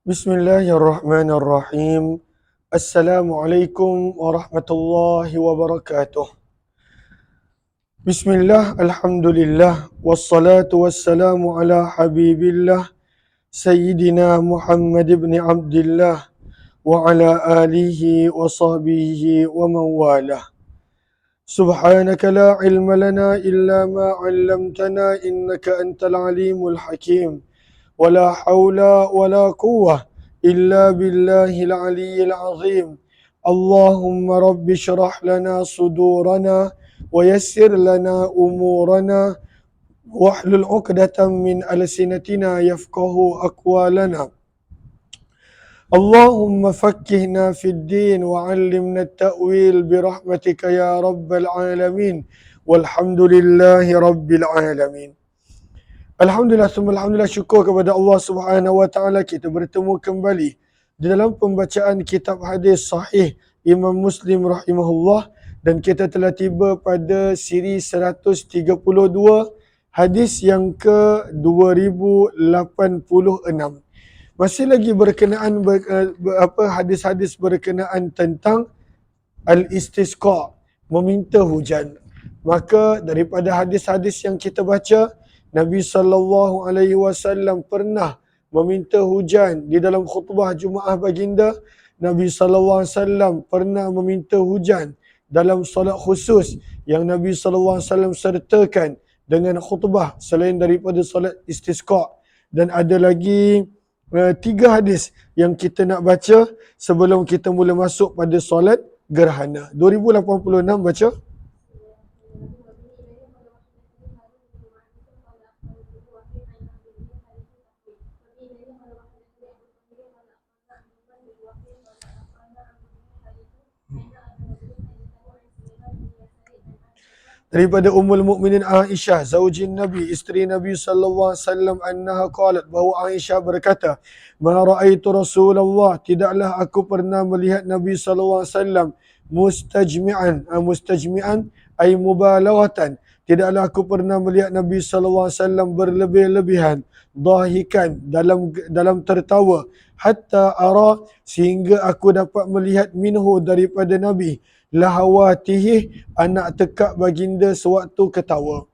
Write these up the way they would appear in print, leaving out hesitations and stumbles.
Bismillahirrahmanirrahim. Assalamualaikum warahmatullahi wabarakatuh. Bismillah, alhamdulillah, wassalatu wassalamu ala habibillah, Sayyidina Muhammad ibn Abdillah, wa ala alihi wa sahbihi wa mawalah. Subhanaka la ilma lana illa ma 'allamtana innaka antal alimul hakim. ولا حول ولا قوة إلا بالله العلي العظيم. اللهم رب اشرح لنا صدورنا ويسر لنا أمورنا واحلل عقدة من ألسنتنا يفقه أقوالنا. اللهم فقهنا في الدين وعلمنا التأويل برحمتك يا رب العالمين والحمد لله رب العالمين. Alhamdulillah, alhamdulillah, syukur kepada Allah Subhanahu Wa Taala kita bertemu kembali di dalam pembacaan kitab hadis sahih Imam Muslim rahimahullah, dan kita telah tiba pada siri 132, hadis yang ke 2086. Masih lagi berkenaan hadis-hadis berkenaan tentang al-istisqa, meminta hujan. Maka daripada hadis-hadis yang kita baca, Nabi SAW pernah meminta hujan di dalam khutbah Jumaah baginda. Nabi SAW pernah meminta hujan dalam solat khusus yang Nabi SAW sertakan dengan khutbah selain daripada solat istisqa. Dan ada lagi 3 hadis yang kita nak baca sebelum kita mula masuk pada solat gerhana. 2086 baca. Daripada Ummul Mukminin Aisyah, zaujin Nabi, isteri Nabi sallallahu alaihi wasallam, annaha qalat, bahawa Aisyah berkata, ma raaitu Rasulullah, tidaklah aku pernah melihat Nabi sallallahu alaihi wasallam mustajmi'an ay mubalaghatan, tidaklah aku pernah melihat Nabi sallallahu alaihi wasallam berlebih-lebihan, dahikan, dalam tertawa, hatta ara, sehingga aku dapat melihat minhu, daripada Nabi, lahawatihi, anak tekak baginda sewaktu ketawa.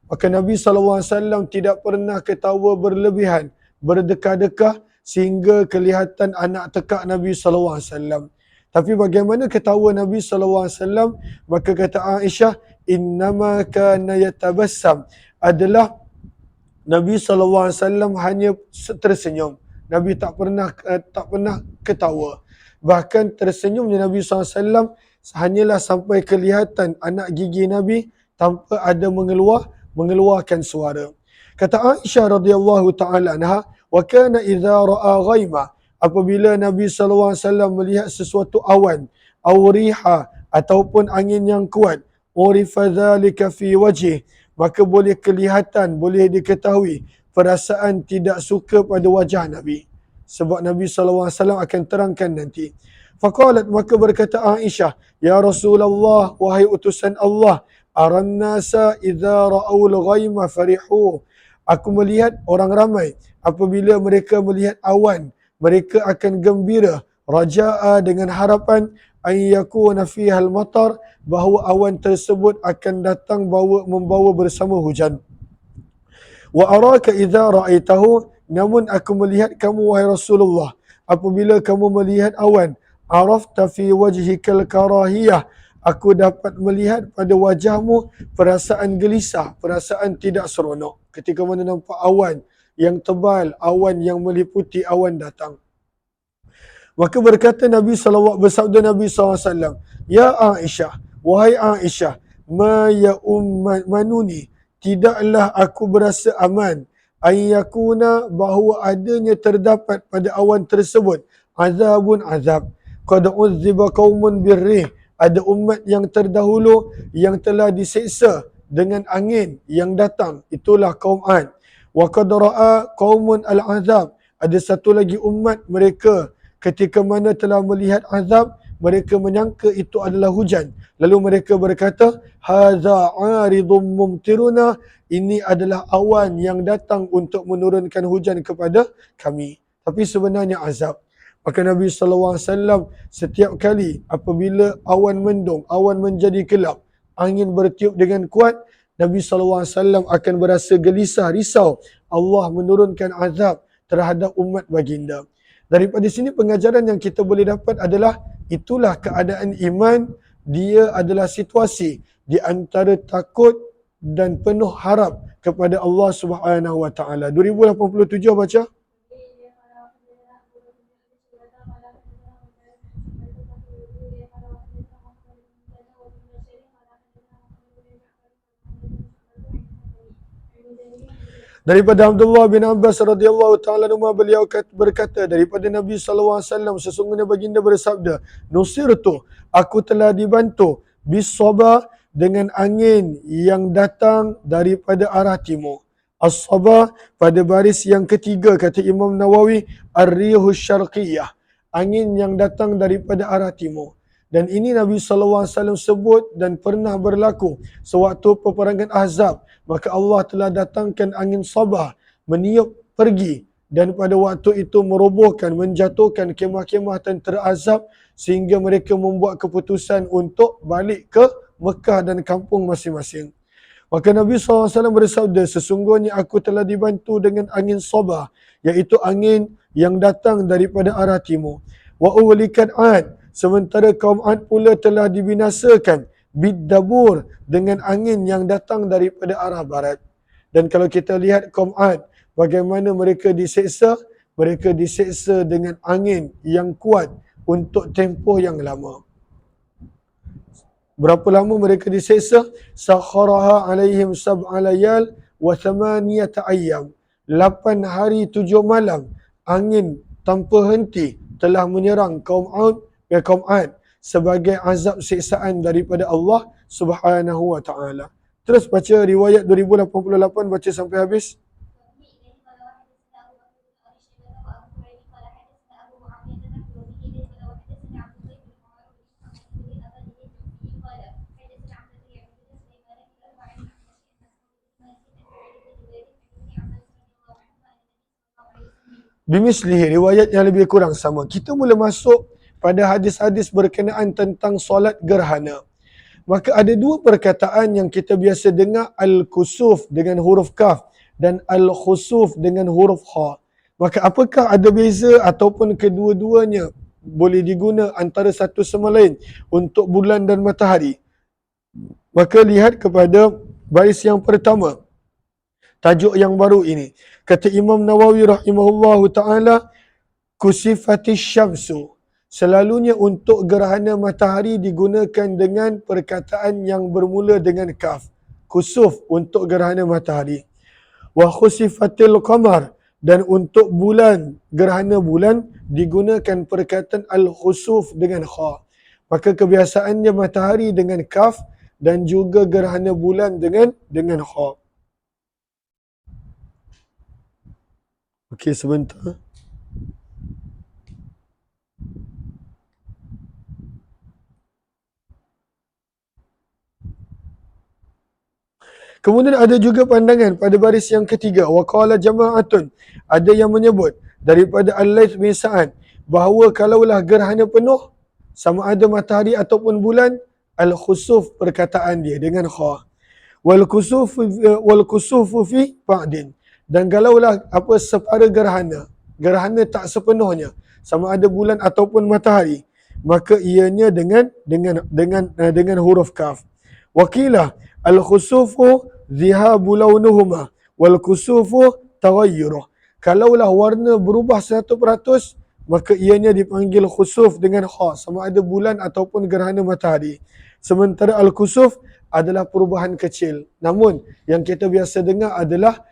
Maka Nabi SAW tidak pernah ketawa berlebihan, berdekah-dekah sehingga kelihatan anak tekak Nabi SAW. Tapi bagaimana ketawa Nabi SAW? Maka kata Aisyah, innama kana yatabassam, adalah Nabi SAW hanya tersenyum. Nabi tak pernah ketawa. Bahkan tersenyumnya Nabi SAW hanyalah sampai kelihatan anak gigi Nabi tanpa ada mengeluarkan suara. Kata Aisyah radhiyallahu taala anha, wa kana idza ra'a ghaima, apabila Nabi sallallahu alaihi wasallam melihat sesuatu awan, aw riha, ataupun angin yang kuat, urifa dzalika fi wajhi, maka boleh kelihatan, boleh diketahui perasaan tidak suka pada wajah Nabi. Sebab Nabi sallallahu alaihi wasallam akan terangkan nanti. Faqalat, maka berkata Aisyah, ya Rasulullah, wahai utusan Allah, aran nasa idza ra'ul ghaima farihu, aku melihat orang ramai apabila mereka melihat awan, mereka akan gembira, raja'a, dengan harapan, an yakuna fiha al-matar, bahawa awan tersebut akan datang membawa bersama hujan. Wa araka idza ra'aitahu, namun aku melihat kamu wahai Rasulullah, apabila kamu melihat awan, arafta fi wajhikal karahiyah, aku dapat melihat pada wajahmu perasaan gelisah, perasaan tidak seronok ketika mana nampak awan yang tebal, awan yang meliputi awan datang. Maka berkata Nabi sallallahu, bersabda Nabi SAW, ya Aisyah, wahai Aisyah, ma ya manuni, tidaklah aku berasa aman, ayyakuna, bahawa adanya terdapat pada awan tersebut, azabun azab, qad uzziba qaumun birrih, ada umat yang terdahulu yang telah diseksa dengan angin yang datang, itulah kaum Ad. Wa qad ra'a qaumun al-azab, ada satu lagi umat, mereka ketika mana telah melihat azab, mereka menyangka itu adalah hujan. Lalu mereka berkata, hadza 'aridum mumtiruna, ini adalah awan yang datang untuk menurunkan hujan kepada kami. tapi sebenarnya azab. Maka Nabi SAW setiap kali apabila awan mendung, awan menjadi gelap, angin bertiup dengan kuat, Nabi SAW akan berasa gelisah, risau. Allah menurunkan azab terhadap umat baginda. Daripada sini pengajaran yang kita boleh dapat adalah itulah keadaan iman, dia adalah situasi di antara takut dan penuh harap kepada Allah Subhanahu Wa Taala. 2087 baca. Daripada Abdullah bin Abbas radhiyallahu taala anhu beliau berkata daripada Nabi sallallahu alaihi wasallam sesungguhnya baginda bersabda, "Nusirtu, aku telah dibantu bis-saba dengan angin yang datang daripada arah timur." As-saba pada baris yang ketiga kata Imam Nawawi, ar-rihus syarqiyah, angin yang datang daripada arah timur. Dan ini Nabi SAW sebut dan pernah berlaku sewaktu peperangan Ahzab. Maka Allah telah datangkan angin sabah meniup pergi dan pada waktu itu merobohkan, menjatuhkan kemah-kemah tentera Ahzab sehingga mereka membuat keputusan untuk balik ke Mekah dan kampung masing-masing. Maka Nabi SAW bersabda, sesungguhnya aku telah dibantu dengan angin sabah, iaitu angin yang datang daripada arah timur. Wa ulikat Ad, sementara kaum Ad pula telah dibinasakan bid-dabur dengan angin yang datang daripada arah barat. Dan kalau kita lihat kaum Ad, bagaimana mereka diseksa? Mereka diseksa dengan angin yang kuat untuk tempoh yang lama. Berapa lama mereka diseksa? Sakharaha alaihim sab'a layal wa thamaniyata ayyam. 8 hari 7 malam angin tanpa henti telah menyerang kaum Ad sebagai azab siksaan daripada Allah Subhanahu Wa Taala. Terus baca riwayat 2088 baca sampai habis. Bimislihi, riwayat yang lebih kurang sama. Kita mula masuk pada hadis-hadis berkenaan tentang solat gerhana. Maka ada dua perkataan yang kita biasa dengar, al-kusuf dengan huruf kaf dan al-khusuf dengan huruf kha. Maka apakah ada beza ataupun kedua-duanya boleh diguna antara satu sama lain untuk bulan dan matahari? Maka lihat kepada baris yang pertama, tajuk yang baru ini. Kata Imam Nawawi rahimahullahu ta'ala, kusifatis syamsu. Selalunya untuk gerhana matahari digunakan dengan perkataan yang bermula dengan kaf. Kusuf untuk gerhana matahari. Wa khusifatil qamar. Dan untuk bulan, gerhana bulan, digunakan perkataan al-khusuf dengan kha. Maka kebiasaannya matahari dengan kaf dan juga gerhana bulan dengan kha. Okey, sebentar. Kemudian ada juga pandangan pada baris yang ketiga, wa qala jama'atun, ada yang menyebut daripada Al-Laits bin Sa'ad bahawa kalaulah gerhana penuh sama ada matahari ataupun bulan, al-khusuf perkataan dia dengan kha. Wal kusufu fi ba'din. Dan kalaulah separa gerhana tak sepenuhnya sama ada bulan ataupun matahari, maka ianya dengan huruf kaf. Wakilah al-khusufu zihabu launuhuma wal kusufu taghayyuruh. Kalaulah warna berubah 100%, maka ianya dipanggil khusuf dengan kha, sama ada bulan ataupun gerhana matahari. Sementara al-kusuf adalah perubahan kecil. Namun yang kita biasa dengar adalah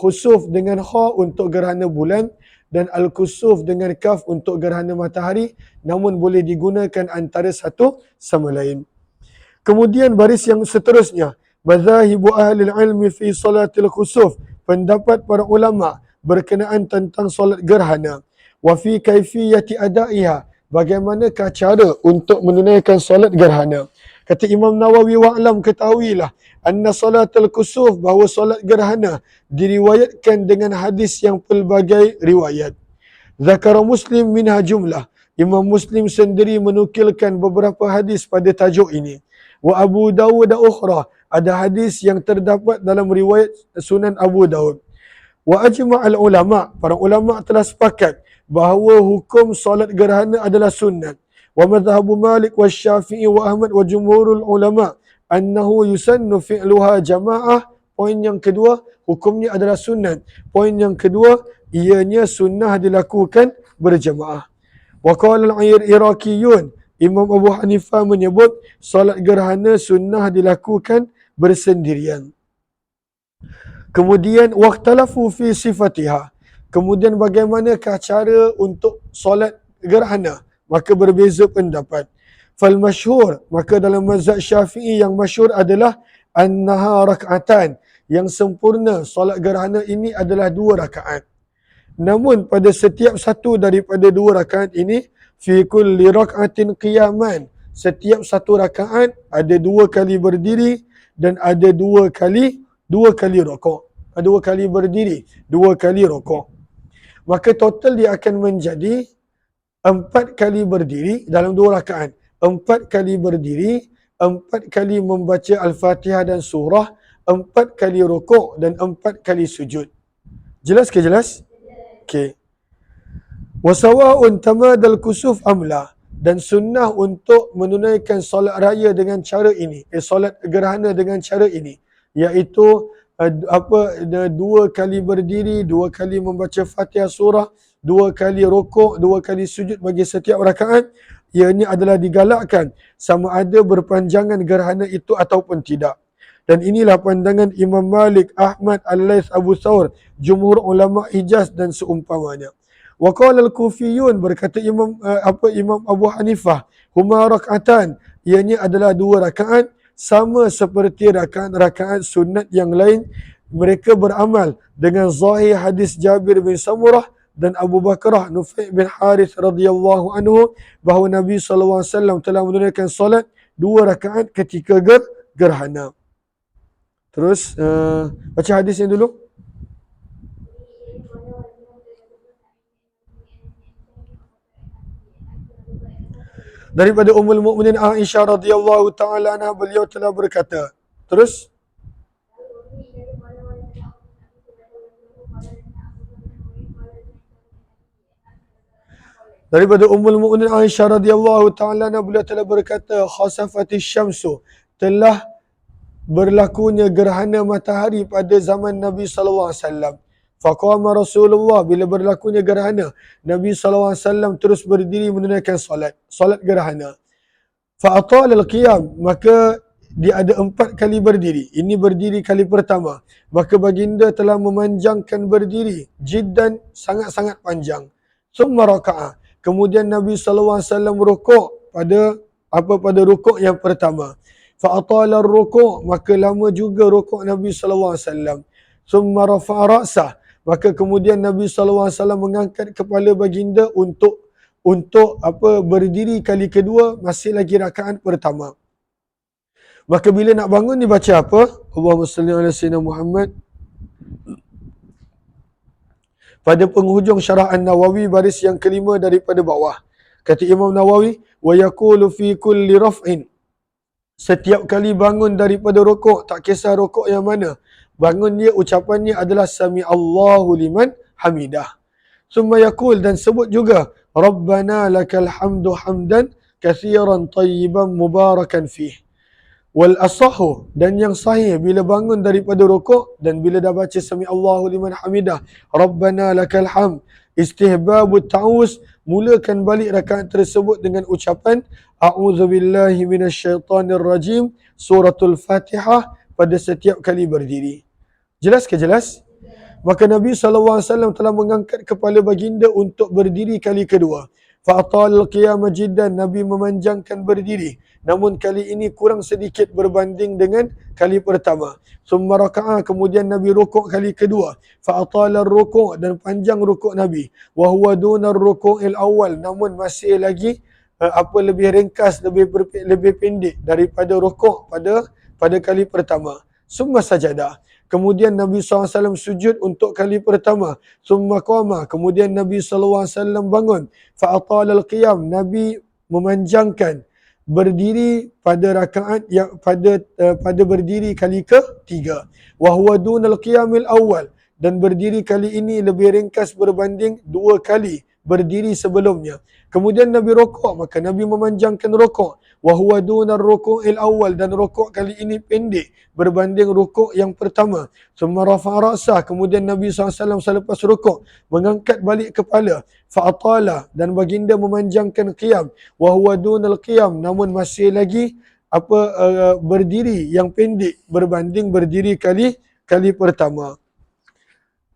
khusuf dengan kha untuk gerhana bulan dan al-kusuf dengan kaf untuk gerhana matahari, namun boleh digunakan antara satu sama lain. Kemudian baris yang seterusnya, madzahibu ahli ilmi fi salatil khusuf, pendapat para ulama berkenaan tentang solat gerhana. Wa fi kaifiyati adaiha, bagaimanakah cara untuk menunaikan solat gerhana. Kata Imam Nawawi, wa'lam, ketahuilah, anna salatul kusuf, bahawa solat gerhana diriwayatkan dengan hadis yang pelbagai riwayat. Zakara Muslim minha jumlah. Imam Muslim sendiri menukilkan beberapa hadis pada tajuk ini. Wa Abu Dawud ukhra. Ada hadis yang terdapat dalam riwayat Sunan Abu Dawud. Wa ajma'al ulama. Para ulama telah sepakat bahawa hukum solat gerhana adalah sunat. Wa madhabu Malik wa Syafi'i wa Ahmad wa jumhurul ulama annahu yusannu fi'luha jama'ah. Poin yang kedua, hukumnya adalah sunat. Poin yang kedua, ianya sunnah dilakukan berjamaah. Wa qala al-Iraqiyun, Imam Abu Hanifah menyebut solat gerhana sunnah dilakukan bersendirian. Kemudian waqtalafu fi sifatiha. Kemudian bagaimanakah cara untuk solat gerhana? Maka berbeza pendapat. Fal masyhur, maka dalam mazhab Syafi'i yang masyhur adalah annaha rak'atan. Yang sempurna solat gerhana ini adalah 2 rakaat. Namun pada setiap satu daripada 2 rakaat ini, fi kulli rak'atin qiyaman. Setiap satu rakaat ada 2 kali berdiri dan ada 2 kali rukuk. 2 kali berdiri, 2 kali rukuk. Maka total dia akan menjadi 4 kali berdiri dalam 2 rakaat. 4 kali berdiri, 4 kali membaca Al-Fatihah dan surah, 4 kali rukuk dan 4 kali sujud. Jelas ke jelas? Okey. Wasawa'un tamadal kusuf amla. Dan sunnah untuk menunaikan solat raya dengan cara ini. Solat gerhana dengan cara ini. Iaitu 2 kali berdiri, 2 kali membaca Fatihah surah, 2 kali rukuk, 2 kali sujud bagi setiap rakaat. Ianya adalah digalakkan sama ada berpanjangan gerhana itu ataupun tidak. Dan inilah pandangan Imam Malik, Ahmad, Al-Laits, Abu Thawr, jumhur ulama Hijaz dan seumpamanya. Wa qala al-Kufiyun, berkata Imam Abu Hanifah, huma rak'atan, ianya adalah 2 rakaat sama seperti rakaat-rakaat sunat yang lain. Mereka beramal dengan zahir hadis Jabir bin Samurah dan Abu Bakrah Nufai' bin Harith radhiyallahu anhu bahawa Nabi SAW telah menunaikan solat 2 rakaat ketika gerhana. Terus baca hadisnya dulu. Daripada Ummul Mukminin Aisyah radhiyallahu taala anha, beliau telah berkata. Terus daripada Ummul Mukminin Aisyah radhiyallahu taala anha, beliau telah berkata, khasafatis syamsu, telah berlakunya gerhana matahari pada zaman Nabi sallallahu alaihi wasallam. Faqama Rasulullah, bila berlakunya gerhana, Nabi sallallahu alaihi wasallam terus berdiri menunaikan solat gerhana. Fa'atal al-qiyam, maka dia ada 4 kali berdiri. Ini berdiri kali pertama. Maka baginda telah memanjangkan berdiri jiddan, sangat-sangat panjang. Summa raka'a, kemudian Nabi sallallahu alaihi wasallam rukuk pada rukuk yang pertama. Fa'atal ar-rukuk, maka lama juga rukuk Nabi sallallahu alaihi wasallam. Summa rafa'a ra'sah, maka kemudian Nabi sallallahu alaihi wasallam mengangkat kepala baginda untuk berdiri kali kedua, masih lagi rakaat pertama. Maka bila nak bangun dibaca apa? Allahumma salli ala sayyidina Muhammad. Pada penghujung syarah An-Nawawi, baris yang kelima daripada bawah, kata Imam Nawawi, wa yaqulu fi kulli raf'in, setiap kali bangun daripada rukuk, tak kisah rukuk yang mana, bangun dia ucapannya adalah sami Allahu liman hamidah. Summa yaqul, dan sebut juga Rabbana lakal hamdu hamdan kathiran tayyiban mubarakan fih. Wal asahu, dan yang sahih bila bangun daripada rukuk dan bila dah baca sami Allahu liman hamidah, Rabbana lakal hamd, istihbabut ta'awuz, mulakan balik rakaat tersebut dengan ucapan a'udzubillahi minasyaitanir rajim, suratul Fatihah pada setiap kali berdiri. Jelas ke jelas? Maka Nabi SAW telah mengangkat kepala baginda untuk berdiri kali kedua. Fa'atal qiyam jiddan, Nabi memanjangkan berdiri. Namun kali ini kurang sedikit berbanding dengan kali pertama. Summa raka'a, kemudian Nabi rukuk kali kedua. Fa'atal rukuk, dan panjang rukuk Nabi. Wa huwa dunar ruku'il awal, namun masih lagi lebih ringkas, lebih pendek daripada rukuk pada kali pertama. Summa sajadah, Kemudian Nabi SAW sujud untuk kali pertama. Summa qama. Kemudian Nabi SAW bangun. Fa'atala al-qiyam. Nabi memanjangkan berdiri pada rakaat yang pada berdiri kali ketiga. Wa huwa dunal qiyamil awal. Dan berdiri kali ini lebih ringkas berbanding dua kali berdiri sebelumnya. Kemudian Nabi rokok, maka Nabi memanjangkan rokok. Wa huwa dunar ruku'il awal, dan rokok kali ini pendek berbanding rukuk yang pertama. Summa rafa'a ra'sah, kemudian Nabi SAW selepas rukuk mengangkat balik kepala. Fa'atala, dan baginda memanjangkan qiyam. Wa huwa dunal qiyam, namun masih lagi berdiri yang pendek berbanding berdiri kali pertama.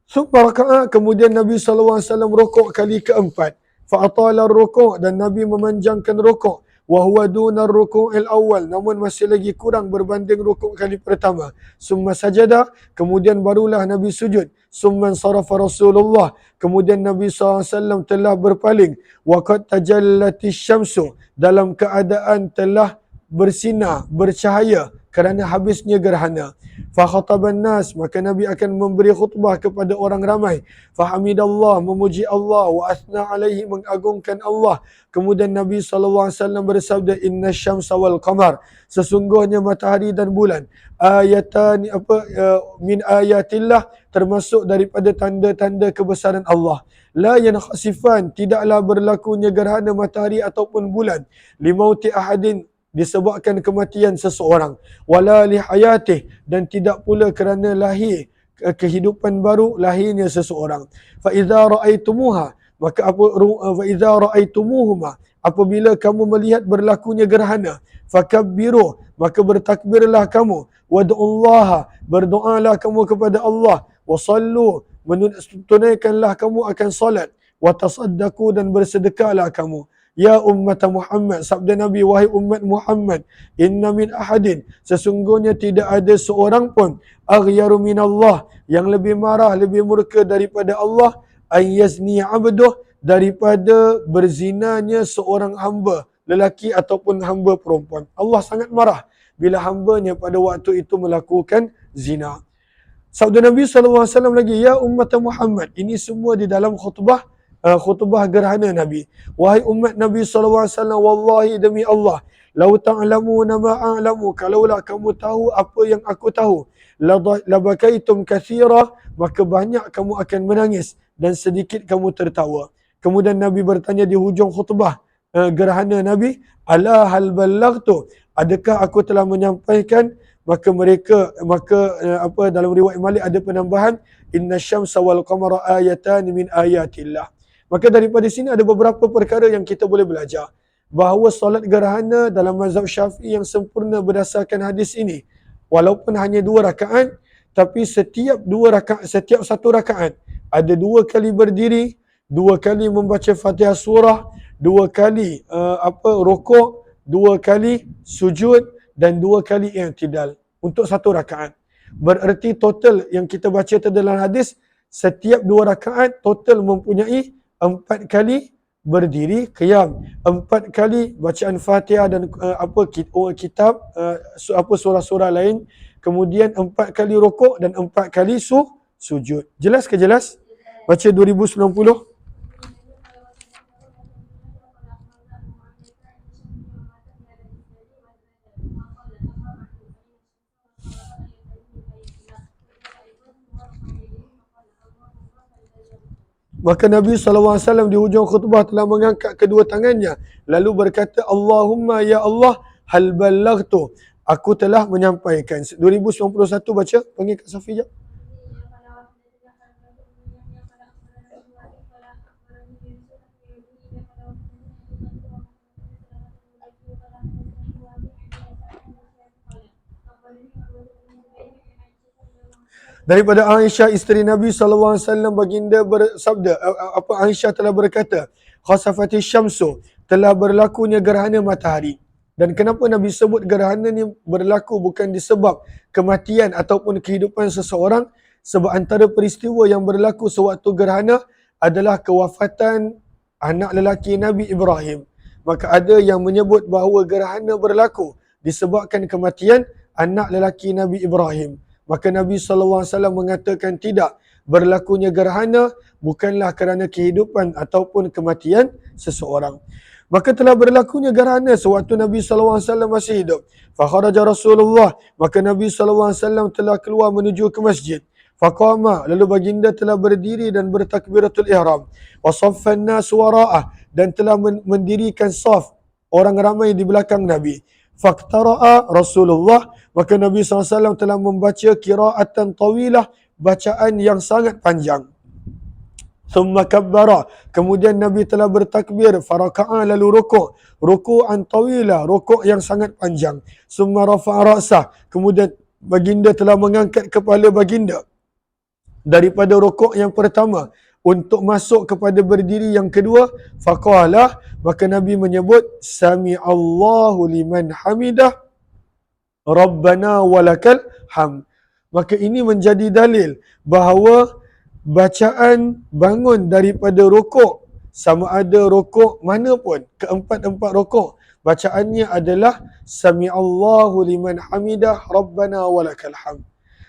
Summa raka'a, kemudian Nabi SAW rukuk kali keempat. Fa'atala rukuk, dan Nabi memanjangkan rukuk. Wa huwa dunar ruku'il awal, namun masih lagi kurang berbanding rukuk kali pertama. Summa sajada, kemudian barulah Nabi sujud. Summa sarafa Rasulullah, kemudian Nabi SAW telah berpaling. Wa qad tajallatis syamsu, dalam keadaan telah bersinar, bercahaya kerana habisnya gerhana. Fa khataban nas, maka Nabi akan memberi khutbah kepada orang ramai. Fa hamidallah, memuji Allah, wa asna alaihi, mengagungkan Allah. Kemudian Nabi SAW bersabda, inna syamsa wal qamar, sesungguhnya matahari dan bulan, ayatan min ayatillah, termasuk daripada tanda-tanda kebesaran Allah. La yankhasifan, tidaklah berlakunya gerhana matahari ataupun bulan. Limauti ahadin, disebabkan kematian seseorang. Wala li hayatih, dan tidak pula kerana lahir kehidupan baru, lahirnya seseorang. Fa idza ra'aitumuha, maka fa idza ra'aitumuhuma, apabila kamu melihat berlakunya gerhana, fakabbiru, maka bertakbirlah kamu. Wad'ullaha, berdoalah kamu kepada Allah. Wasallu, tunaikanlah kamu akan salat. Watasaddaqu, dan bersedekahlah kamu. Ya ummat Muhammad, sabda Nabi, wahai umat Muhammad, inna min ahadin, sesungguhnya tidak ada seorang pun, aghyaru minallah, yang lebih marah, lebih murka daripada Allah, ayyazni abduh, daripada berzinanya seorang hamba, lelaki ataupun hamba perempuan. Allah sangat marah bila hambanya pada waktu itu melakukan zina. Sabda Nabi SAW lagi, ya ummat Muhammad, ini semua di dalam khutbah gerhana Nabi. Wahai umat Nabi SAW, wallahi demi Allah, lau ta'lamuna ma a'lamu, kalaulah kamu tahu apa yang aku tahu, labakaitum kathira, maka banyak kamu akan menangis dan sedikit kamu tertawa. Kemudian Nabi bertanya di hujung khutbah gerhana Nabi, ala hal ballaghtu, adakah aku telah menyampaikan? Maka dalam riwayat Malik ada penambahan, inna syamsa wal qamara ayatan min ayatillah. Maka daripada sini ada beberapa perkara yang kita boleh belajar. Bahawa solat gerhana dalam mazhab Syafi'i yang sempurna berdasarkan hadis ini, walaupun hanya 2 rakaat, tapi setiap satu rakaat ada 2 kali berdiri, 2 kali membaca Fatihah surah, 2 kali rukuk, 2 kali sujud, dan 2 kali i'tidal untuk 1 rakaat. Bererti total yang kita baca dalam hadis, setiap 2 rakaat total mempunyai 4 kali berdiri qiyam, 4 kali bacaan Fatihah dan kitab surah-surah lain, kemudian 4 kali rukuk dan 4 kali sujud. Jelas ke jelas? Baca 2090. Maka Nabi SAW di hujung khutbah telah mengangkat kedua tangannya, lalu berkata, Allahumma ya Allah, hal ballaghtu, aku telah menyampaikan. 2091 baca, panggil Kak Safi jap. Daripada Aisyah isteri Nabi SAW, baginda bersabda, Aisyah telah berkata, khasafati syamsu, telah berlakunya gerhana matahari. Dan kenapa Nabi sebut gerhana ni berlaku bukan disebab kematian ataupun kehidupan seseorang, sebab antara peristiwa yang berlaku sewaktu gerhana adalah kewafatan anak lelaki Nabi Ibrahim. Maka ada yang menyebut bahawa gerhana berlaku disebabkan kematian anak lelaki Nabi Ibrahim. Maka Nabi SAW mengatakan tidak, berlakunya gerhana bukanlah kerana kehidupan ataupun kematian seseorang. Maka telah berlakunya gerhana sewaktu Nabi SAW masih hidup. Fakharaja Rasulullah, maka Nabi SAW telah keluar menuju ke masjid. Faqama, lalu baginda telah berdiri dan bertakbiratul ihram. Wasaffan nas wara'ah, dan telah mendirikan saf orang ramai di belakang Nabi. Faqtara'a Rasulullah, maka Nabi SAW telah membaca qiraatan tawilah, bacaan yang sangat panjang. Thumma kabbara, kemudian Nabi telah bertakbir, faraka'a, lalu rukuk, ruku'an tawilah, rukuk yang sangat panjang. Thumma rafa'a ra'sah, kemudian baginda telah mengangkat kepala baginda daripada rukuk yang pertama untuk masuk kepada berdiri yang kedua. Faqala, maka Nabi menyebut sami Allahu liman hamidah Rabbana walakal ham. Maka ini menjadi dalil bahawa bacaan bangun daripada rukuk, sama ada rukuk mana pun, keempat-empat rukuk, bacaannya adalah sami Allahu liman hamidah Rabbana walakal ham.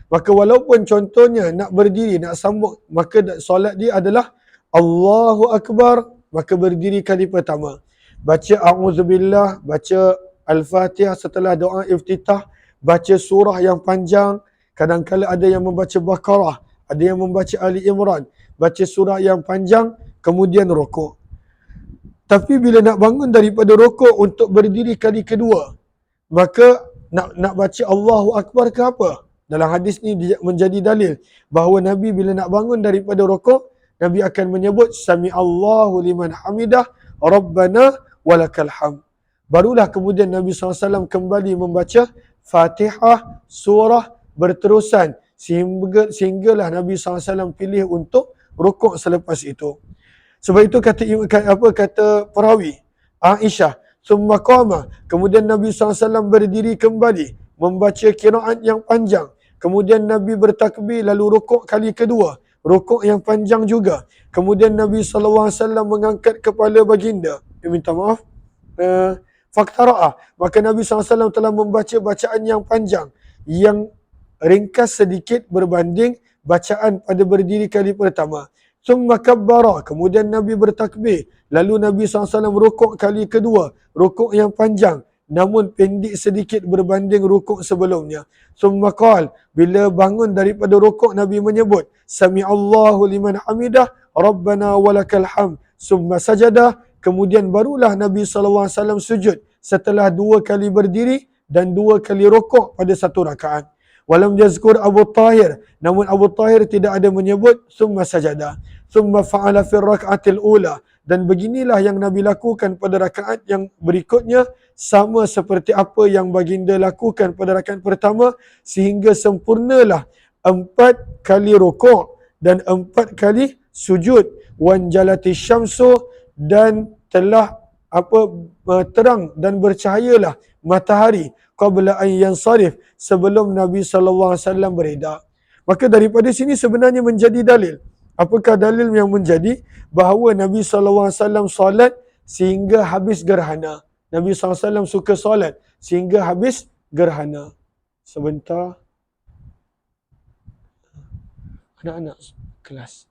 Maka walaupun contohnya nak berdiri, nak sambung, maka solat dia adalah Allahu Akbar, maka berdiri kali pertama. Baca A'udzubillah, baca Al-Fatihah setelah doa iftitah, baca surah yang panjang, kadang-kadang ada yang membaca Baqarah, ada yang membaca Ali Imran, baca surah yang panjang, kemudian rukuk. Tapi bila nak bangun daripada rukuk untuk berdiri kali kedua, maka nak baca Allahu Akbar ke apa? Dalam hadis ni menjadi dalil bahawa Nabi bila nak bangun daripada rukuk, Nabi akan menyebut sami Allahu liman hamidah Rabbana walakal ham. Barulah kemudian Nabi SAW kembali membaca Fatihah surah berterusan sehinggalah Nabi SAW pilih untuk rukuk selepas itu. Sebab itu kata perawi Aisyah, summa qama, kemudian Nabi SAW berdiri kembali membaca qiraat yang panjang. Kemudian Nabi bertakbir lalu rukuk kali kedua, rukuk yang panjang juga. Kemudian Nabi SAW mengangkat kepala baginda. Minta maaf. Faktara'a, maka Nabi SAW telah membaca bacaan yang panjang, yang ringkas sedikit berbanding bacaan pada berdiri kali pertama. Summa kabbara, kemudian Nabi bertakbir. Lalu Nabi SAW rukuk kali kedua, rukuk yang panjang, namun pendek sedikit berbanding rukuk sebelumnya. Summa qal, bila bangun daripada rukuk Nabi menyebut sami Allahu liman hamidah Rabbana walakal ham. Summa sajadah, kemudian barulah Nabi SAW sujud setelah 2 kali berdiri dan 2 kali rukuk pada satu rakaat. Walam yazkur Abu Tahir, namun Abu Tahir tidak ada menyebut summa sajadah. Summa fa'ala fil raka'atil ula, dan beginilah yang Nabi lakukan pada rakaat yang berikutnya, sama seperti apa yang baginda lakukan pada rakaat pertama, sehingga sempurnalah 4 kali rukuk dan 4 kali sujud. Wan jalati syamsu, dan telah terang dan bercahayalah matahari qabla an yansarif, sebelum Nabi SAW beredar. Maka daripada sini sebenarnya menjadi dalil. Apakah dalil yang menjadi bahawa Nabi SAW solat sehingga habis gerhana. Nabi SAW suka solat sehingga habis gerhana. Sebentar. Anak-anak kelas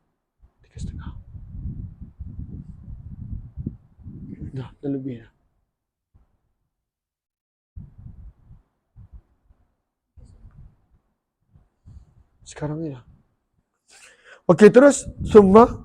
3.30. Dah lebih dah. Sekarang ni dah. Okey, terus summa,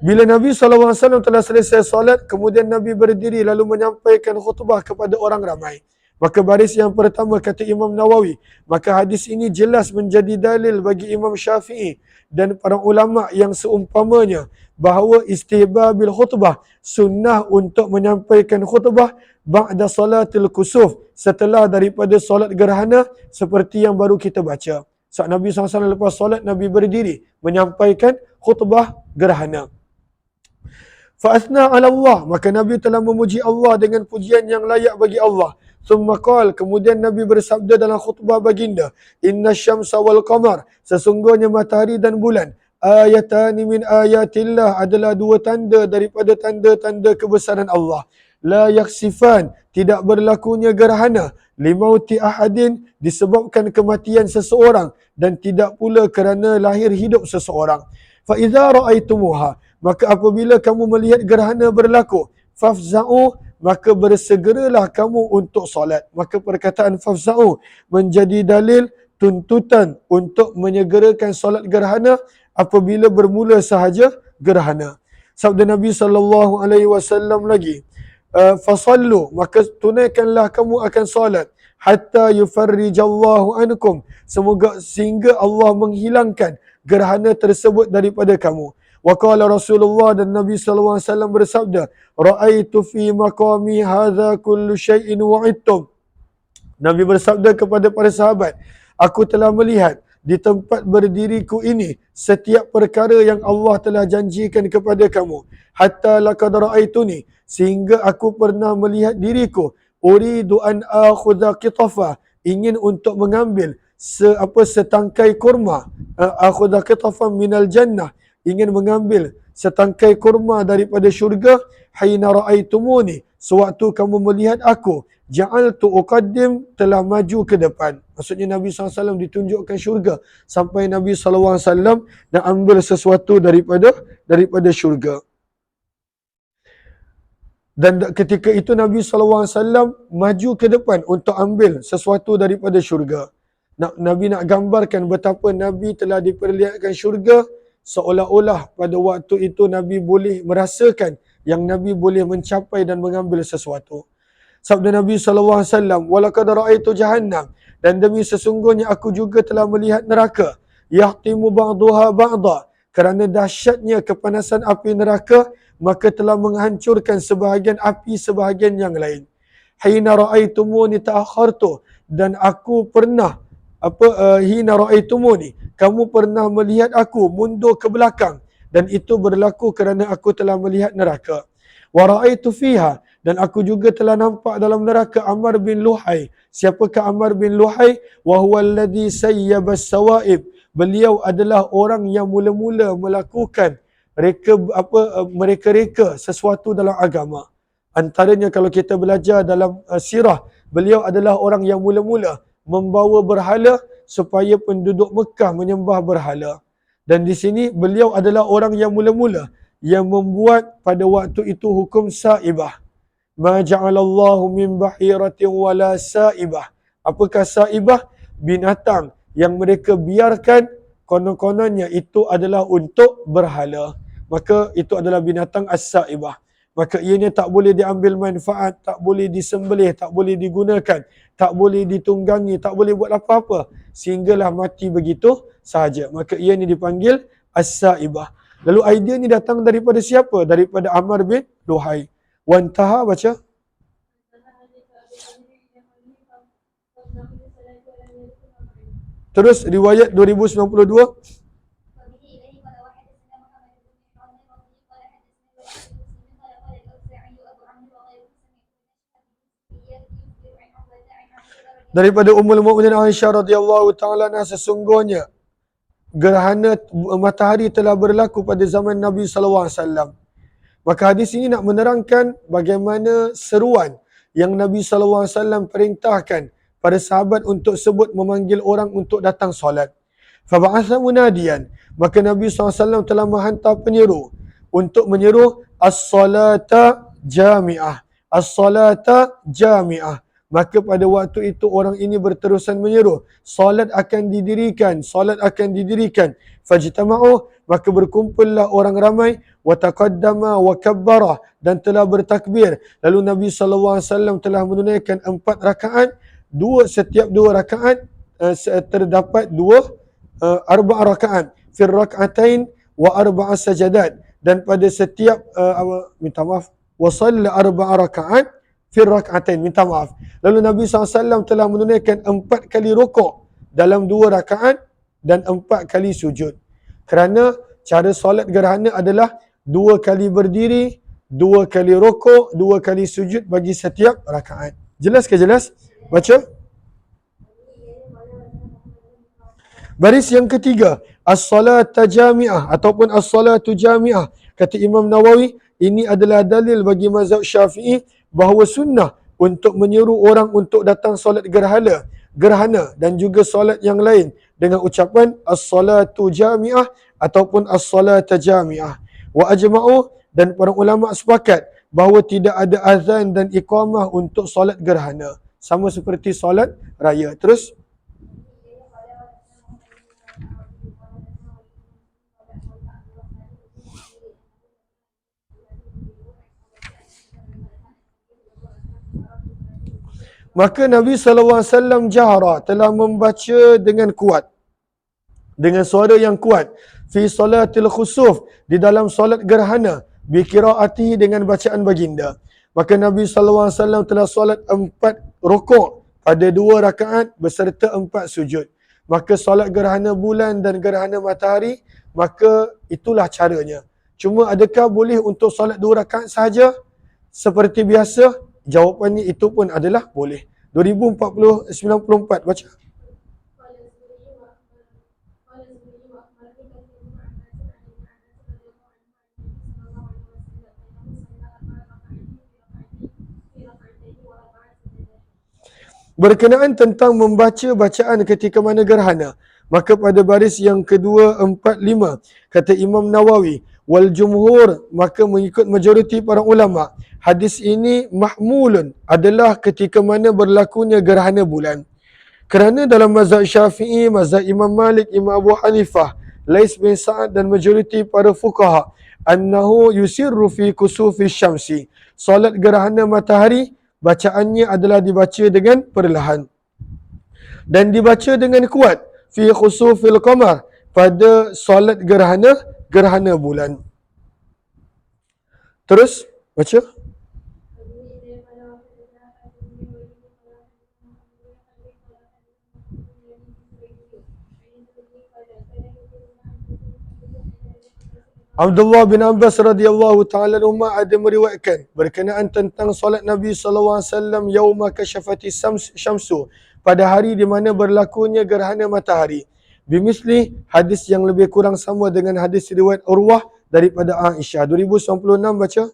bila Nabi SAW telah selesai solat, kemudian Nabi berdiri lalu menyampaikan khutbah kepada orang ramai. Maka baris yang pertama, kata Imam Nawawi, maka hadis ini jelas menjadi dalil bagi Imam Syafi'i dan para ulama yang seumpamanya bahawa istihbabil khutbah, sunnah untuk menyampaikan khutbah ba'da salatil kusuf, setelah daripada solat gerhana seperti yang baru kita baca. Saat Nabi SAW lepas solat, Nabi berdiri menyampaikan khutbah gerhana. Fa'athna ala Allah, maka Nabi telah memuji Allah dengan pujian yang layak bagi Allah. Thumma qal, kemudian Nabi bersabda dalam khutbah baginda, inna syamsa wal qamar, sesungguhnya matahari dan bulan, ayatani min ayatillah, adalah 2 tanda daripada tanda-tanda kebesaran Allah. La yaksifan, tidak berlakunya gerhana, limauti ahadin, disebabkan kematian seseorang, dan tidak pula kerana lahir hidup seseorang. Fa idza ra'aitumuha, maka apabila kamu melihat gerhana berlaku, fafza'u, maka bersegeralah kamu untuk solat. Maka perkataan fafza'u menjadi dalil tuntutan untuk menyegerakan solat gerhana apabila bermula sahaja gerhana. Sabda Nabi SAW lagi, fasallu, maka tunaikanlah kamu akan solat, hatta yufarrijallahu ankum, semoga sehingga Allah menghilangkan gerhana tersebut daripada kamu. Wa qala Rasulullah, dan Nabi SAW bersabda, ra'aitu fi maqami hadza kullu syai'in wa'idtum. Nabi bersabda kepada para sahabat, aku telah melihat di tempat berdiriku ini setiap perkara yang Allah telah janjikan kepada kamu. Hatta laqad ra'aituni, sehingga aku pernah melihat diriku, uridu an akhudha qitafa, ingin untuk mengambil setangkai kurma, akhudha qitafan minal jannah, ingin mengambil setangkai kurma daripada syurga. Hina ra'aitumuni, sewaktu kamu melihat aku, ja'altu uqaddim, telah maju ke depan. Maksudnya Nabi SAW ditunjukkan syurga sampai Nabi SAW nak ambil sesuatu daripada syurga. Dan ketika itu Nabi SAW maju ke depan untuk ambil sesuatu daripada syurga. Nabi nak gambarkan betapa Nabi telah diperlihatkan syurga, seolah-olah pada waktu itu Nabi boleh merasakan yang Nabi boleh mencapai dan mengambil sesuatu. Sabda Nabi SAW, walaqad ra'aitu jahannam, dan demi sesungguhnya aku juga telah melihat neraka, yahtimu ba'duha ba'da, kerana dahsyatnya kepanasan api neraka, maka telah menghancurkan sebahagian api sebahagian yang lain. Hina ra'aitumuni ta'akhartu, dan aku pernah hina ra'aitumuni, kamu pernah melihat aku mundur ke belakang, dan itu berlaku kerana aku telah melihat neraka. Wa ra'aitu fiha, dan aku juga telah nampak dalam neraka Ammar bin Luhai. Siapakah Ammar bin Luhai? Wa huwa alladhi sayyaba as-sawaib, beliau adalah orang yang mula-mula melakukan mereka-reka sesuatu dalam agama. Antaranya kalau kita belajar dalam sirah, beliau adalah orang yang mula-mula membawa berhala supaya penduduk Mekah menyembah berhala. Dan di sini beliau adalah orang yang mula-mula yang membuat pada waktu itu hukum saibah. Ma ja'alallahu min bahiratin wala saibah. Apakah saibah? Binatang yang mereka biarkan konon-kononnya itu adalah untuk berhala. Maka itu adalah binatang as-saibah. Maka ianya tak boleh diambil manfaat, tak boleh disembelih, tak boleh digunakan, tak boleh ditunggangi, tak boleh buat apa-apa sehinggalah mati begitu sahaja. Maka ia ni dipanggil as-saibah. Lalu idea ni datang daripada siapa? Daripada Ammar bin Luhai. Wantaha baca. Terus riwayat 2092. Daripada Ummul Mukminin Aisyah radhiyallahu taala anha, sesungguhnya gerhana matahari telah berlaku pada zaman Nabi sallallahu alaihi wasallam. Maka hadis ini nak menerangkan bagaimana seruan yang Nabi sallallahu alaihi wasallam perintahkan pada sahabat untuk sebut memanggil orang untuk datang solat. Fa ba'atha munadiyan, maka Nabi sallallahu alaihi wasallam telah menghantar penyeru untuk menyeru as-salata jami'ah. As-salata jami'ah. Maka pada waktu itu orang ini berterusan menyeru, solat akan didirikan, solat akan didirikan. Fajtama'u, maka berkumpullah orang ramai, wa taqaddama wa kabbara, dan telah bertakbir. Lalu Nabi SAW telah menunaikan 4 rakaat, setiap 2 rakaat terdapat 2 arba' rakaat, fir rak'atain wa arba'a sajadat, dan pada setiap wa shalla arba'a rakaat fir rak'atain, minta maaf. Lalu Nabi SAW telah menunaikan 4 kali rukuk dalam 2 rakaat dan 4 kali sujud. Kerana cara solat gerhana adalah 2 kali berdiri, 2 kali rukuk, 2 kali sujud bagi setiap rakaat. Jelas ke jelas? Baca. Baris yang ketiga, as-salatu jami'ah ataupun as-salatu jami'ah. Kata Imam Nawawi, ini adalah dalil bagi mazhab Syafi'i bahawa sunnah untuk menyuruh orang untuk datang solat gerhana dan juga solat yang lain dengan ucapan as-salatu jami'ah ataupun as-salata jami'ah. Wa ajma'u, dan para ulama sepakat bahawa tidak ada azan dan iqamah untuk solat gerhana, sama seperti solat raya. Terus maka Nabi SAW jahra, telah membaca dengan kuat, dengan suara yang kuat, fi salatil khusuf, di dalam solat gerhana, bi qiraatihi, dengan bacaan baginda. Maka Nabi SAW telah solat 4 rukuk pada 2 rakaat beserta 4 sujud. Maka solat gerhana bulan dan gerhana matahari, maka itulah caranya. Cuma adakah boleh untuk solat 2 rakaat sahaja seperti biasa? Jawapannya itu pun adalah boleh. 2094 baca. Berkenaan tentang membaca bacaan ketika mana gerhana, maka pada baris yang kedua, 4, 5, kata Imam Nawawi, wal jumhur, maka mengikut majoriti para ulama, hadis ini mahmulun, adalah ketika mana berlakunya gerhana bulan. Kerana dalam mazhab Syafi'i, mazhab Imam Malik, Imam Abu Hanifah, Lais bin Sa'ad dan majoriti para fuqaha, annahu yusirru fi kusufi syamsi, solat gerhana matahari bacaannya adalah dibaca dengan perlahan dan dibaca dengan kuat fi khusufil qamar, pada solat gerhana bulan. Terus baca. Abdullah bin Abbas radhiyallahu ta'ala anhuma ada meriwayatkan berkenaan tentang solat Nabi SAW yauma kasyafati syamsu, pada hari di mana berlakunya gerhana matahari. Bimisli, hadis yang lebih kurang sama dengan hadis riwayat Urwah daripada Aisyah. 2096 baca.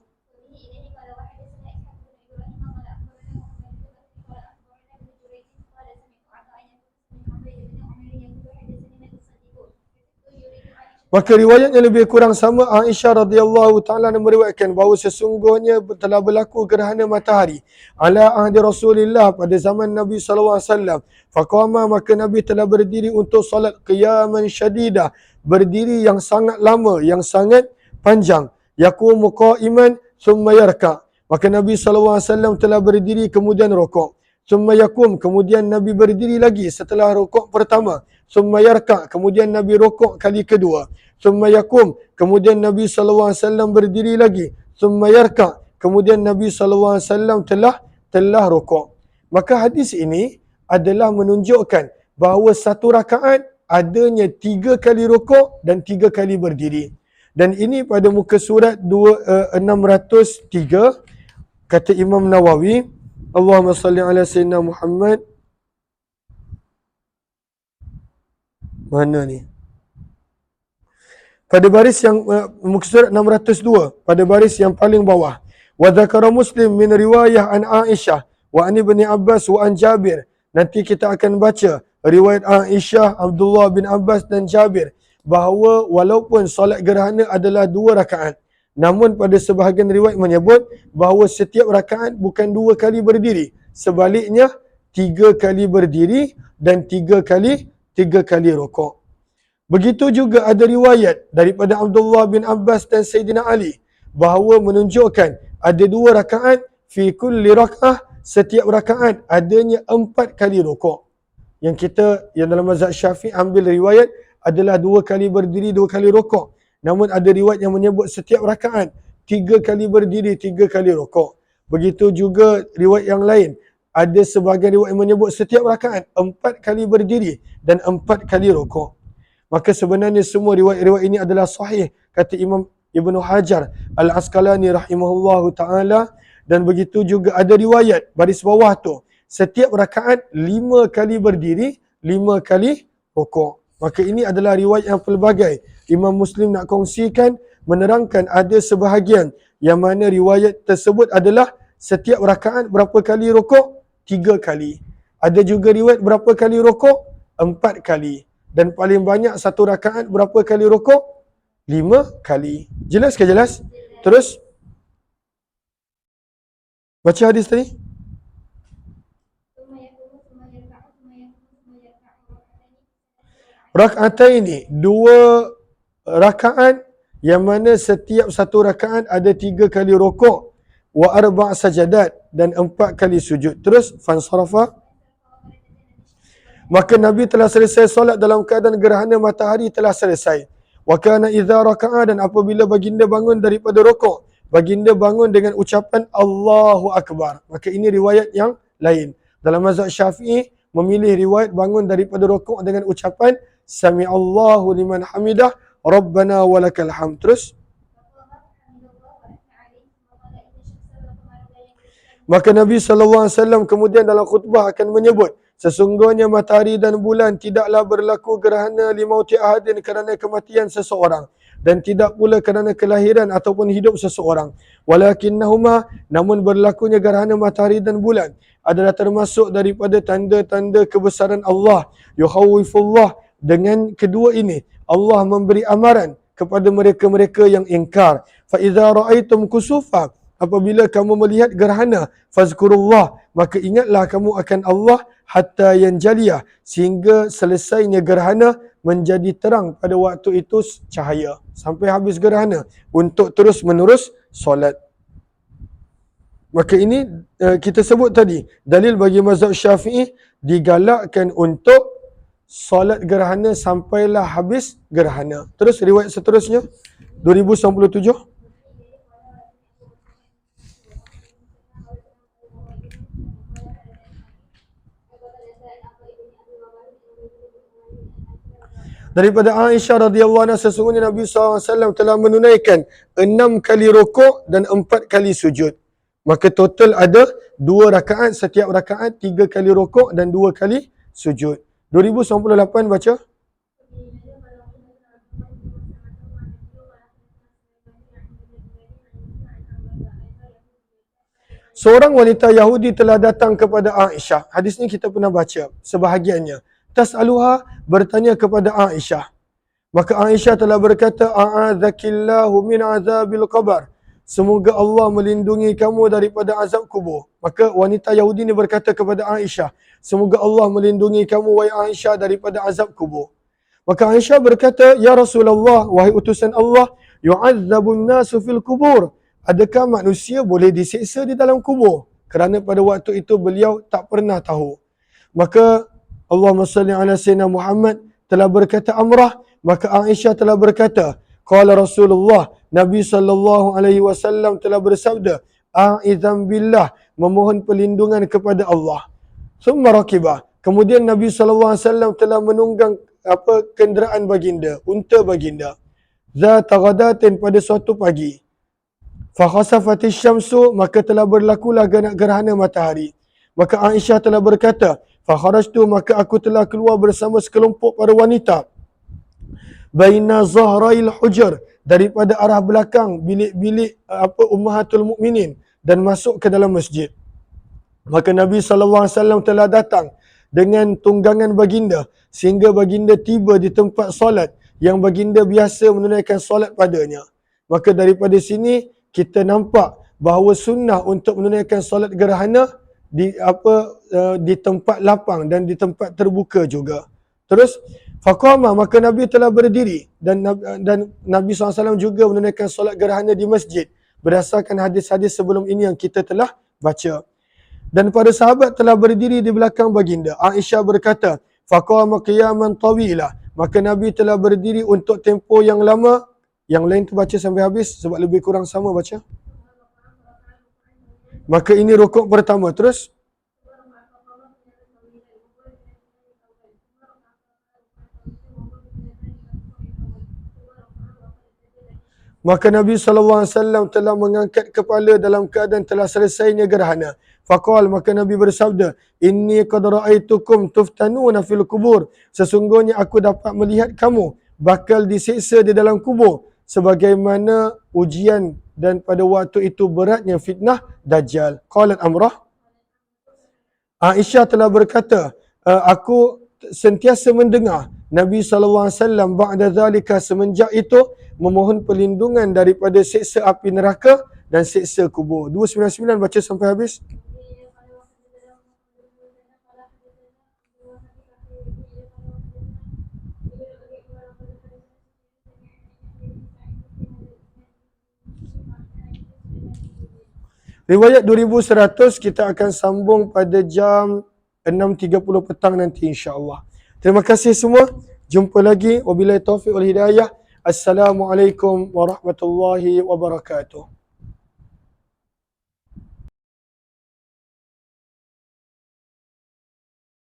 Maka riwayat yang lebih kurang sama, Aisyah radhiyallahu ta'ala meriwayatkan bahawa sesungguhnya telah berlaku gerhana matahari ala ahdi Rasulillah, pada zaman Nabi SAW. Faqama, maka Nabi telah berdiri untuk solat qiyaman syadidah, berdiri yang sangat lama, yang sangat panjang. Yaqumu qa'iman thumma yarka, maka Nabi SAW telah berdiri kemudian rukuk. Thumma yakum, kemudian Nabi berdiri lagi setelah rukuk pertama. Thumma yarka, kemudian Nabi rukuk kali kedua. Thumma yakum, kemudian Nabi SAW berdiri lagi. Thumma yarka, kemudian Nabi SAW telah rukuk. Maka hadis ini adalah menunjukkan bahawa satu rakaat adanya 3 kali rukuk dan 3 kali berdiri. Dan ini pada muka surat 603, kata Imam Nawawi, Allahumma salli ala Sayyidina Muhammad. Mana ni? Pada baris yang muka surat 602, pada baris yang paling bawah. Wa dzakara Muslim min riwayah an Aisyah wa an Ibni Abbas wa an Jabir. Nanti kita akan baca riwayat Aisyah, Abdullah bin Abbas dan Jabir, bahawa walaupun solat gerhana adalah 2 rakaat, namun pada sebahagian riwayat menyebut bahawa setiap rakaat bukan 2 kali berdiri, sebaliknya 3 kali berdiri dan 3 kali rukuk. Begitu juga ada riwayat daripada Abdullah bin Abbas dan Sayyidina Ali bahawa menunjukkan ada 2 rakaat, fi kulli rak'ah, setiap rakaat adanya 4 kali rukuk. Yang dalam mazhab Syafi'i ambil riwayat adalah 2 kali berdiri, 2 kali rukuk. Namun ada riwayat yang menyebut setiap rakaat 3 kali berdiri, 3 kali rukuk. Begitu juga riwayat yang lain, ada sebahagian riwayat yang menyebut setiap rakaat 4 kali berdiri dan 4 kali rukuk. Maka sebenarnya semua riwayat-riwayat ini adalah sahih, kata Imam Ibnu Hajar Al-Asqalani rahimahullahu ta'ala. Dan begitu juga ada riwayat baris bawah tu, setiap rakaat 5 kali berdiri, 5 kali rukuk. Maka ini adalah riwayat yang pelbagai. Imam Muslim nak kongsikan, menerangkan ada sebahagian yang mana riwayat tersebut adalah setiap rakaat berapa kali rukuk? 3 kali. Ada juga riwayat berapa kali rukuk? 4 kali. Dan paling banyak satu rakaat berapa kali rukuk? 5 kali. Jelas ke jelas? Terus baca hadis tadi. Rak'ataini, 2 rakaat yang mana setiap satu rakaat ada 3 kali rukuk, wa arba' sajadat, dan 4 kali sujud. Terus fansarafa, maka Nabi telah selesai solat dalam keadaan gerhana matahari telah selesai. Wa kana idza raka'a, dan apabila baginda bangun daripada rukuk, baginda bangun dengan ucapan Allahu Akbar. Maka ini riwayat yang lain. Dalam mazhab Syafi'i memilih riwayat bangun daripada rukuk dengan ucapan Sami'allahu liman hamidah, Rabbana walakal hamd. Terus maka Nabi SAW kemudian dalam khutbah akan menyebut, sesungguhnya matahari dan bulan tidaklah berlaku gerhana limauti ahadin kerana kematian seseorang, dan tidak pula kerana kelahiran ataupun hidup seseorang. Walakinnahuma, namun berlakunya gerhana matahari dan bulan adalah termasuk daripada tanda-tanda kebesaran Allah. Yukhawifullah, dengan kedua ini Allah memberi amaran kepada mereka-mereka yang ingkar. Fa idza ra'aitum kusufa, apabila kamu melihat gerhana, fazkurullah, maka ingatlah kamu akan Allah, hatta yanjaliyah, sehingga selesainya gerhana menjadi terang pada waktu itu cahaya, sampai habis gerhana untuk terus menerus solat. Maka ini kita sebut tadi dalil bagi mazhab Syafi'i digalakkan untuk solat gerhana sampailah habis gerhana. Terus riwayat seterusnya 2097. Daripada Aisyah radhiyallahu anha, sesungguhnya Nabi SAW telah menunaikan 6 kali rukuk dan 4 kali sujud. Maka total ada 2 rakaat, setiap rakaat 3 kali rukuk dan 2 kali sujud. 2098 baca. Seorang wanita Yahudi telah datang kepada Aisyah. Hadis ni kita pernah baca sebahagiannya. Tas'aluha, bertanya kepada Aisyah. Maka Aisyah telah berkata, a'adzakillahu min azabil qabr. Semoga Allah melindungi kamu daripada azab kubur. Maka wanita Yahudi ni berkata kepada Aisyah, semoga Allah melindungi kamu wahai Aisyah daripada azab kubur. Maka Aisyah berkata, ya Rasulullah, wahai utusan Allah, yu'adzabun nasu fil kubur. Adakah manusia boleh disiksa di dalam kubur? Kerana pada waktu itu beliau tak pernah tahu. Maka Allahumma salli ala sayyidina Muhammad telah berkata Amrah, maka Aisyah telah berkata, qala Rasulullah, Nabi SAW telah bersabda, a'idham billah, memohon perlindungan kepada Allah. Summa rakibah, kemudian Nabi SAW telah menunggang kenderaan baginda, unta baginda. Zata ghadatin, pada suatu pagi. Fa khasafatis syamsu, maka telah berlakulah gerhana matahari. Maka Aisyah telah berkata, fa kharajtu, maka aku telah keluar bersama sekelompok para wanita. Baina zahrail hujur, daripada arah belakang bilik-bilik ummahatul mukminin, dan masuk ke dalam masjid. Maka Nabi SAW telah datang dengan tunggangan baginda, sehingga baginda tiba di tempat solat yang baginda biasa menunaikan solat padanya. Maka daripada sini kita nampak bahawa sunnah untuk menunaikan solat gerhana di tempat lapang dan di tempat terbuka juga. Terus faqama, maka Nabi telah berdiri, dan Nabi SAW juga menunaikan solat gerhana di masjid berdasarkan hadis-hadis sebelum ini yang kita telah baca. Dan para sahabat telah berdiri di belakang baginda. Aisyah berkata, faqama qiyaman tawilah, maka Nabi telah berdiri untuk tempoh yang lama. Yang lain tu baca sampai habis sebab lebih kurang sama baca. Maka ini rukuk pertama. Terus maka Nabi SAW telah mengangkat kepala dalam keadaan telah selesainya gerhana. Faqal, maka Nabi bersabda, inni qad ra'aitukum tuftanuna fil kubur. Sesungguhnya aku dapat melihat kamu bakal disiksa di dalam kubur sebagaimana ujian dan pada waktu itu beratnya fitnah Dajjal. Qalat Amrah, Aisyah telah berkata, aku sentiasa mendengar Nabi SAW ba'da zalika, semenjak itu memohon perlindungan daripada siksa api neraka dan siksa kubur. 299 baca sampai habis. Riwayat 2100 kita akan sambung pada jam 6.30 petang nanti insya-Allah. Terima kasih semua. Jumpa lagi. Wabillahi taufiq wal hidayah. Assalamualaikum warahmatullahi wabarakatuh.